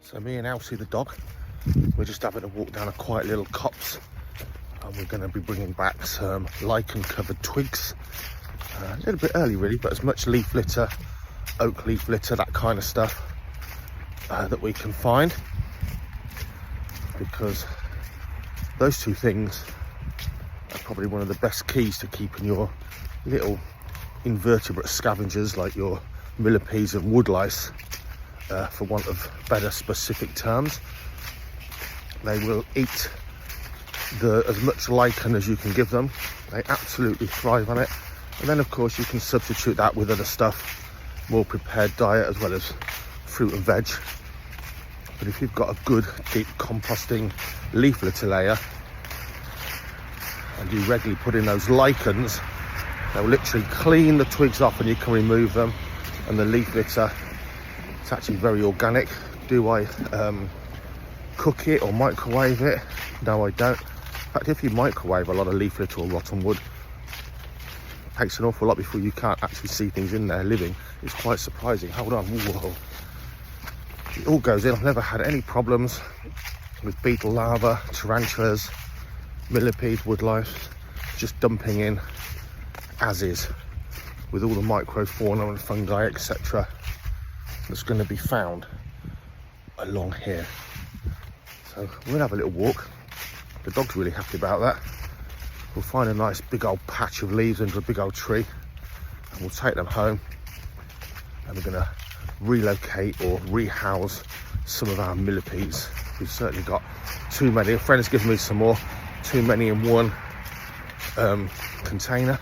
So me and Elsie the dog, we're just having a walk down a quiet little copse, and we're going to be bringing back some lichen covered twigs. A little bit early really, but as much leaf litter, oak leaf litter, that kind of stuff that we can find, because those two things are probably one of the best keys to keeping your little invertebrate scavengers like your millipedes and woodlice, for want of better specific terms. They will eat as much lichen as you can give them. They absolutely thrive on it. And then of course you can substitute that with other stuff, more prepared diet, as well as fruit and veg. But if you've got a good deep composting leaf litter layer and you regularly put in those lichens, they'll literally clean the twigs off and you can remove them. And the leaf litter, it's actually very organic. Do I cook it or microwave it? No, I don't. In fact, if you microwave a lot of leaf litter or rotten wood, it takes an awful lot before you can't actually see things in there living. It's quite surprising. Hold on, whoa. It all goes in. I've never had any problems with beetle larvae, tarantulas, millipedes, woodlice, just dumping in as is, with all the microfauna and fungi, etc., that's going to be found along here. So we'll have a little walk. The dog's really happy about that. We'll find a nice big old patch of leaves under a big old tree, and we'll take them home, and we're going to relocate or rehouse some of our millipedes. We've certainly got too many. A friend's given me some more, too many in one container.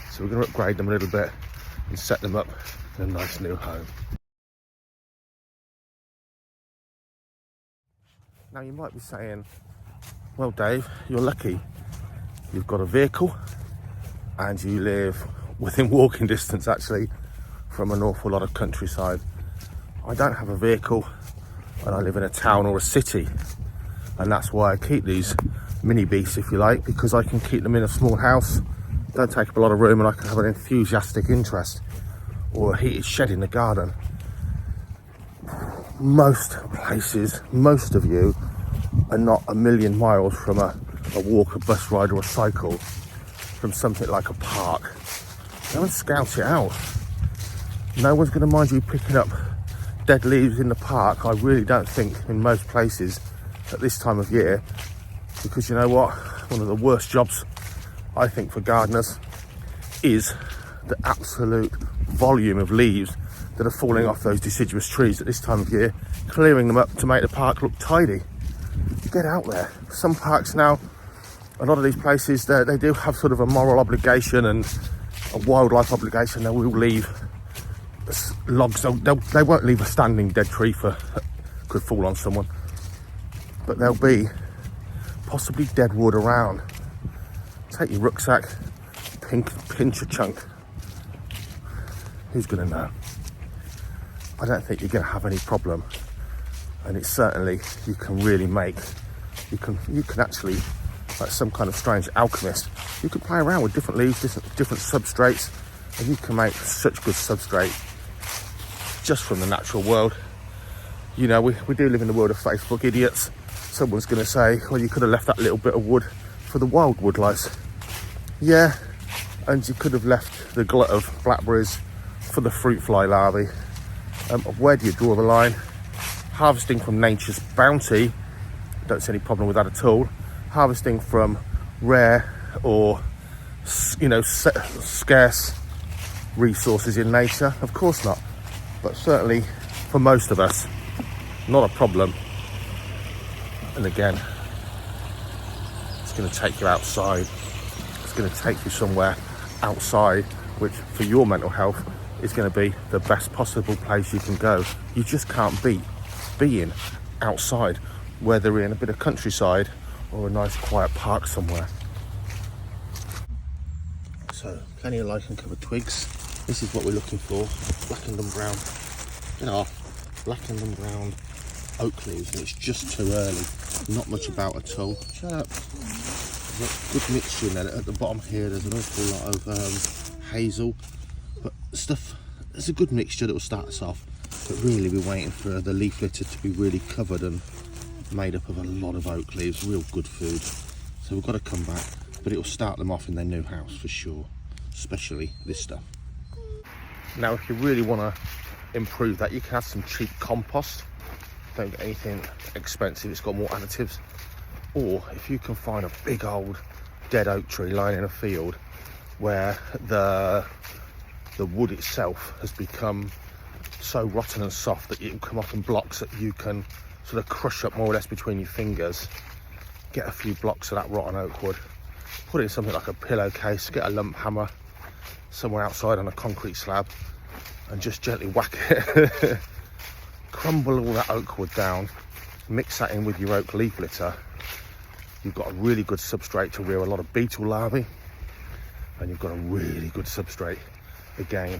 So we're going to upgrade them a little bit and set them up in a nice new home. Now you might be saying, well Dave, you're lucky. You've got a vehicle and you live within walking distance actually from an awful lot of countryside. I don't have a vehicle and I live in a town or a city, and that's why I keep these mini beasts, if you like, because I can keep them in a small house. Don't take up a lot of room, and I can have an enthusiastic interest or a heated shed in the garden. Most places, most of you are not a million miles from a walk, a bus ride or a cycle from something like a park. Go and scout it out. No one's going to mind you picking up dead leaves in the park. I really don't think in most places at this time of year, because you know what, one of the worst jobs I think for gardeners is the absolute volume of leaves that are falling off those deciduous trees at this time of year, clearing them up to make the park look tidy. Get out there. Some parks now, a lot of these places, they do have sort of a moral obligation and a wildlife obligation. They will leave logs. They won't leave a standing dead tree could fall on someone, but there'll be possibly dead wood around. Take your rucksack, pinch a chunk. Who's going to know? I don't think you're going to have any problem, and it's certainly, you can really make, you can actually, like some kind of strange alchemist, you can play around with different leaves, different substrates, and you can make such good substrate just from the natural world. You know, we do live in the world of Facebook idiots. Someone's going to say, well, you could have left that little bit of wood for the wild woodlice. Yeah, and you could have left the glut of blackberries for the fruit fly larvae. Where do you draw the line? Harvesting from nature's bounty, don't see any problem with that at all. Harvesting from rare or, you know, scarce resources in nature, of course not. But certainly for most of us, not a problem. And again, it's going to take you outside. It's going to take you somewhere outside, which for your mental health is going to be the best possible place you can go. You just can't beat being outside, whether in a bit of countryside or a nice quiet park somewhere. So plenty of lichen covered twigs. This is what we're looking for. Blackened and brown. You know, blackened and brown oak leaves, and it's just too early. Not much about at all. Shut up. There's a good mixture in there. At the bottom here there's an awful lot of hazel, but stuff, there's a good mixture that will start us off. But really we're waiting for the leaf litter to be really covered and made up of a lot of oak leaves, real good food. So we've got to come back, but it'll start them off in their new house for sure, especially this stuff. Now if you really want to improve that, you can add some cheap compost. Don't get anything expensive, it's got more additives. Or if you can find a big old dead oak tree lying in a field where the wood itself has become so rotten and soft that it will come off in blocks that you can sort of crush up more or less between your fingers. Get a few blocks of that rotten oak wood, put it in something like a pillowcase, get a lump hammer somewhere outside on a concrete slab and just gently whack it. Crumble all that oak wood down, mix that in with your oak leaf litter. You've got a really good substrate to rear a lot of beetle larvae, and you've got a really good substrate again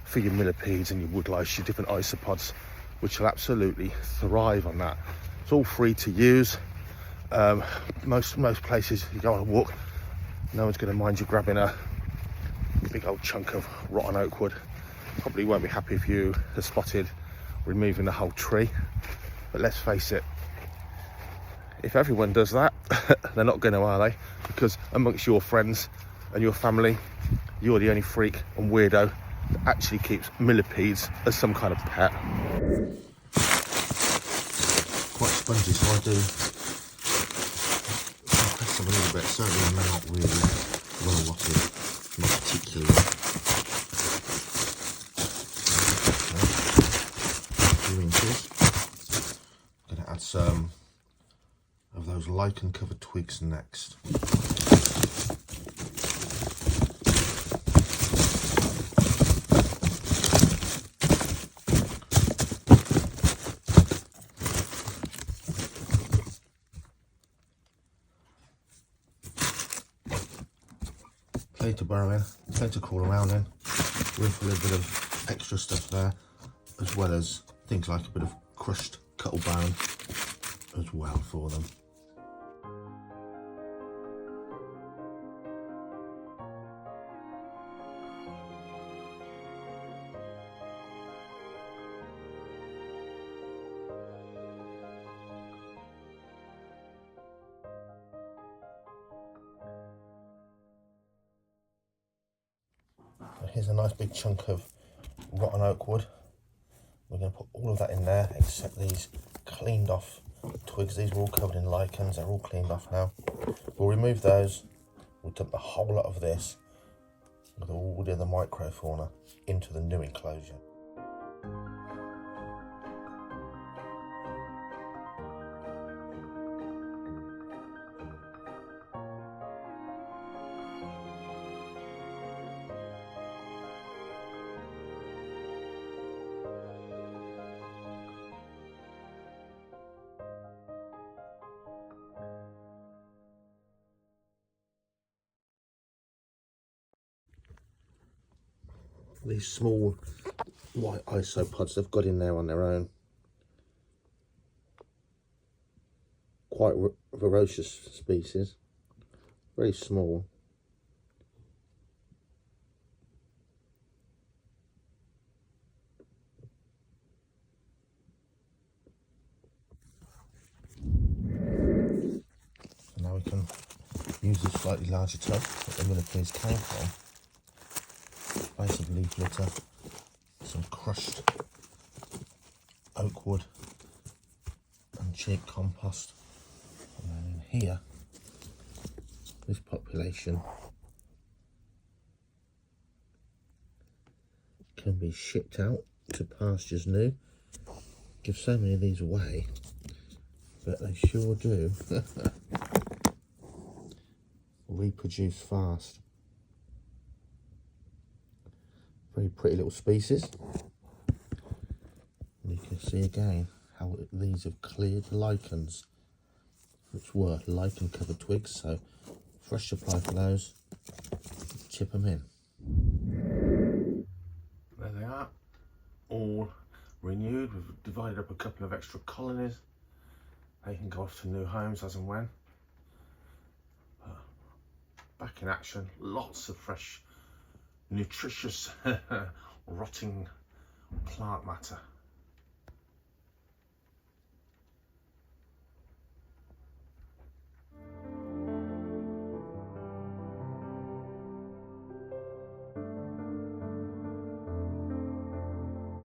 for your millipedes and your woodlice, your different isopods, which will absolutely thrive on that. It's all free to use. Most places you go on a walk, no one's going to mind you grabbing a big old chunk of rotten oak wood. Probably won't be happy if you are spotted removing the whole tree. But let's face it, if everyone does that, they're not going to, are they? Because amongst your friends and your family, you're the only freak and weirdo that actually keeps millipedes as some kind of pet. Quite spongy, so I do press them a little bit. Certainly not really well watted, not particularly. A few inches. I'm going to add some of those lichen covered twigs next. Plenty to burrow in, plenty to crawl around in, room for a little bit of extra stuff there, as well as things like a bit of crushed cuttle bone as well for them. Here's a nice big chunk of rotten oak wood. We're going to put all of that in there except these cleaned off twigs. These were all covered in lichens, they're all cleaned off now. We'll remove those, we'll dump the whole lot of this with all the other microfauna into the new enclosure. These small white isopods they've got in there on their own. Quite ferocious species, very small. And now we can use the slightly larger tub that the millipedes came from. Base of leaf litter, some crushed oak wood and cheap compost, and then in here this population can be shipped out to pastures new. Give so many of these away, but they sure do reproduce fast. Very pretty little species. And you can see again how these have cleared lichens, which were lichen covered twigs, so fresh supply for those, chip them in. There they are, all renewed. We've divided up a couple of extra colonies. They can go off to new homes as and when. Back in action, lots of fresh, nutritious, rotting plant matter.